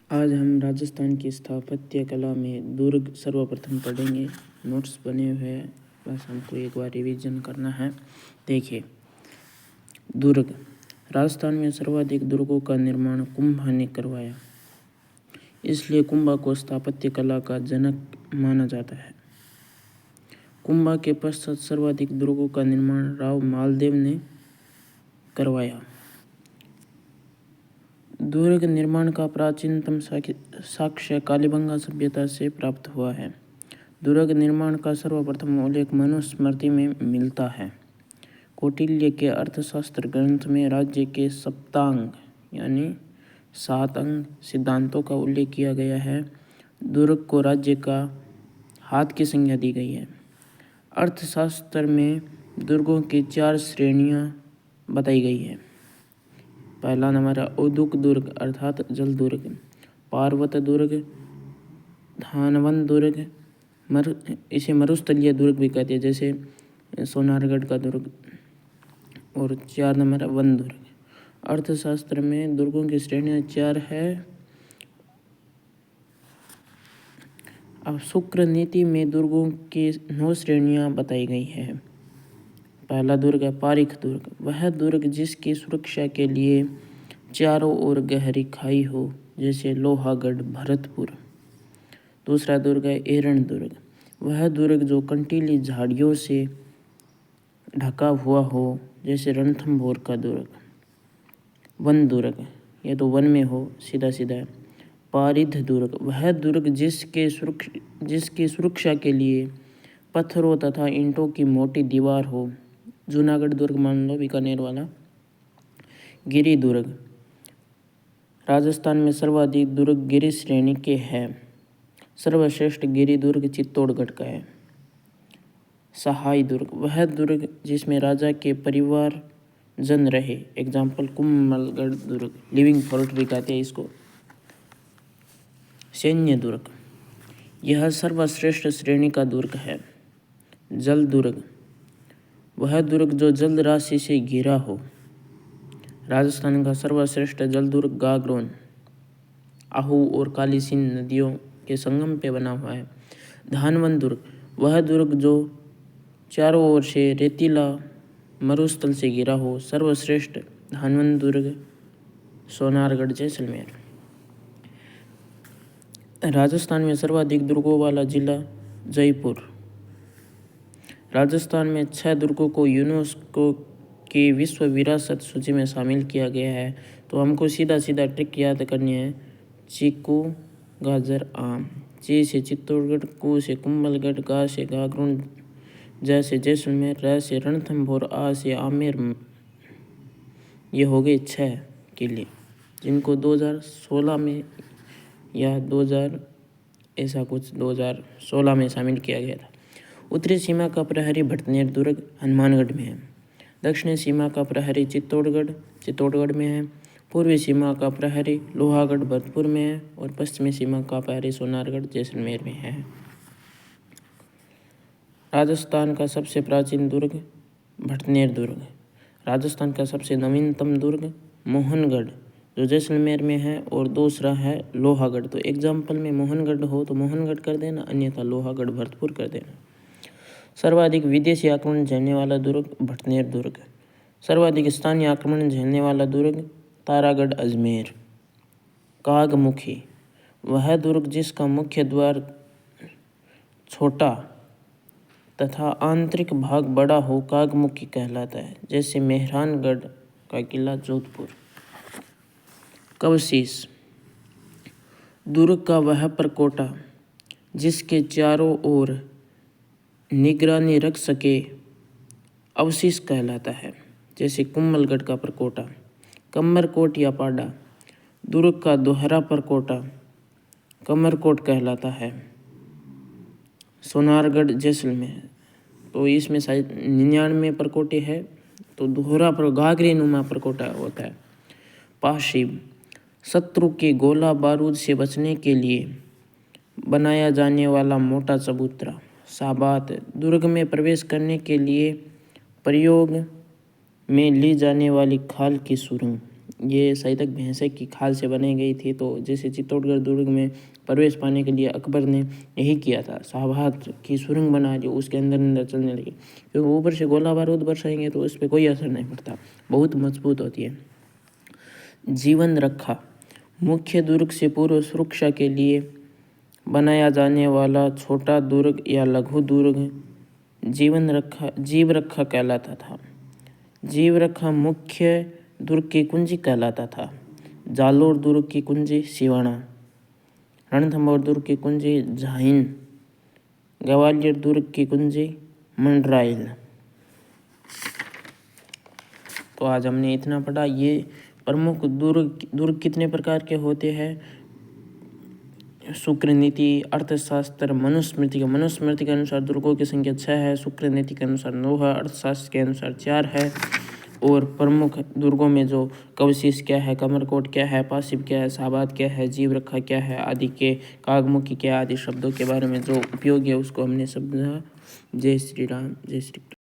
आज हम राजस्थान की स्थापत्य कला में दुर्ग सर्वप्रथम पढ़ेंगे। नोट्स बने हुए हैं, बस हमको एक बार रिवीजन करना है। देखिए, दुर्ग। राजस्थान में सर्वाधिक दुर्गों का निर्माण कुंभा ने करवाया, इसलिए कुंभा को स्थापत्य कला का जनक माना जाता है। कुंभा के पश्चात सर्वाधिक दुर्गों का निर्माण राव मालदेव ने करवाया। दुर्ग निर्माण का प्राचीनतम साक्ष्य कालीबंगा सभ्यता से प्राप्त हुआ है। दुर्ग निर्माण का सर्वप्रथम उल्लेख मनुस्मृति में मिलता है। कौटिल्य के अर्थशास्त्र ग्रंथ में राज्य के सप्तांग यानी 7 अंग सिद्धांतों का उल्लेख किया गया है। दुर्ग को राज्य का हाथ की संज्ञा दी गई है। अर्थशास्त्र में दुर्गों की 4 श्रेणियां बताई गई है। पहला नंबर है औदुक दुर्ग अर्थात जल दुर्ग, पार्वत दुर्ग, धानवन दुर्ग, इसे मरुस्थलीय दुर्ग भी कहते हैं, जैसे सोनारगढ़ का दुर्ग। और 4 नंबर है वन दुर्ग। अर्थशास्त्र में दुर्गों की श्रेणियां 4 है। अब शुक्र नीति में दुर्गों की 9 श्रेणियां बताई गई है। पहला दुर्ग है पारिख दुर्ग, वह दुर्ग जिसकी सुरक्षा के लिए चारों ओर गहरी खाई हो, जैसे लोहागढ़, भरतपुर। दूसरा दुर्ग है एरण दुर्ग, वह दुर्ग जो कंटीली झाड़ियों से ढका हुआ हो, जैसे रणथंभौर का दुर्ग। वन दुर्ग, ये तो वन में हो, सीधा सीधा है। पारिध दुर्ग, वह दुर्ग जिसकी सुरक्षा के लिए पत्थरों तथा ईंटों की मोटी दीवार हो, जूनागढ़ दुर्ग मान लो, बीकानेर वाला। गिरि दुर्ग, राजस्थान में सर्वाधिक दुर्ग गिरि श्रेणी के हैं। सर्वश्रेष्ठ गिरि दुर्ग चित्तौड़गढ़ का है। सहाय दुर्ग, वह दुर्ग जिसमें राजा के परिवार जन रहे, एग्जाम्पल कुंभलगढ़ दुर्ग, लिविंग फोर्ट भी कहते हैं इसको। सैन्य दुर्ग, यह सर्वश्रेष्ठ श्रेणी का दुर्ग है। जल दुर्ग, वह दुर्ग जो जल राशि से घिरा हो। राजस्थान का सर्वश्रेष्ठ जल दुर्ग गागरोन, आहू और काली सिंध नदियों के संगम पे बना हुआ है। धानवन दुर्ग, वह दुर्ग जो चारों ओर से रेतीला मरुस्थल से घिरा हो। सर्वश्रेष्ठ धानवन दुर्ग सोनारगढ़ जैसलमेर। राजस्थान में सर्वाधिक दुर्गों वाला जिला जयपुर। राजस्थान में 6 दुर्गों को यूनेस्को की विश्व विरासत सूची में शामिल किया गया है। तो हमको सीधा सीधा ट्रिक याद करनी है। चीकू, गाजर, आम। ची से चित्तौड़गढ़, कू से कुंभलगढ़, गा से गागरोन, ज से जैसलमेर, र से रणथंभौर, आ से आमेर। ये हो गए 6 किले, जिनको 2016 में या 2016 में शामिल किया गया था। उत्तरी सीमा का प्रहरी भटनेर दुर्ग हनुमानगढ़ में है। दक्षिणी सीमा का प्रहरी चित्तौड़गढ़ में है। पूर्वी सीमा का प्रहरी लोहागढ़ भरतपुर में है। और पश्चिमी सीमा का प्रहरी सोनारगढ़ जैसलमेर में है। राजस्थान का सबसे प्राचीन दुर्ग भटनेर दुर्ग। राजस्थान का सबसे नवीनतम दुर्ग मोहनगढ़ जो जैसलमेर में है, और दूसरा है लोहागढ़। तो एग्जाम्पल में मोहनगढ़ हो तो मोहनगढ़ कर देना, अन्यथा लोहागढ़ भरतपुर कर देना। सर्वाधिक विदेशी आक्रमण झेलने वाला दुर्ग भटनेर दुर्ग। सर्वाधिक स्थानीय आक्रमण झेलने वाला दुर्ग तारागढ़ अजमेर। कागमुखी, वह दुर्ग जिसका मुख्य द्वार छोटा तथा आंतरिक भाग बड़ा हो, कागमुखी कहलाता है, जैसे मेहरानगढ़ का किला जोधपुर। कवशीश, दुर्ग का वह परकोटा जिसके चारों ओर निगरानी रख सके, अवशीष कहलाता है, जैसे कुंभलगढ़ का परकोटा। कमरकोट या पाडा, दुर्ग का दोहरा परकोटा कमरकोट कहलाता है। सोनारगढ़ जैसलमेर, तो इसमें शायद 99 परकोटे है, तो दोहरा पर घाघरे नुमा परकोटा होता है। पाशिब, शत्रु के गोला बारूद से बचने के लिए बनाया जाने वाला मोटा चबूतरा। साबात, दुर्ग में प्रवेश करने के लिए प्रयोग में ली जाने वाली खाल की सुरंग। ये सही तक भैंसे की खाल से बनाई गई थी। तो जैसे चित्तौड़गढ़ दुर्ग में प्रवेश पाने के लिए अकबर ने यही किया था, शाहबाद की सुरंग बना दी, उसके अंदर चलने लगी, क्योंकि ऊपर से गोला बारूद बरसाएंगे तो उस पर कोई असर नहीं पड़ता, बहुत मजबूत होती है। जीवन रक्षा, मुख्य दुर्ग से पूर्व सुरक्षा के लिए बनाया जाने वाला छोटा दुर्ग या लघु दुर्ग जीव रक्षा कहलाता था। जीव रक्षा मुख्य दुर्ग की कुंजी कहलाता था। जालोर दुर्ग की कुंजी सिवाना, रणथंभौर दुर्ग की कुंजी झाइन, ग्वालियर दुर्ग की कुंजी मंडराइल। तो आज हमने इतना पढ़ा। ये प्रमुख दुर्ग कितने प्रकार के होते हैं? शुक्र नीति, अर्थशास्त्र, मनुस्मृति के अनुसार दुर्गों की संख्या 6 है, शुक्र नीति के अनुसार 9 है, अर्थशास्त्र के अनुसार 4 है। और प्रमुख दुर्गों में जो कवशीश क्या है, कमरकोट क्या है, पासिब क्या है, शाहबाद क्या है, जीव रक्षा क्या है आदि के, कागमुखी क्या आदि शब्दों के बारे में जो उपयोग है उसको हमने समझा। जय श्री राम, जय श्री कृष्ण।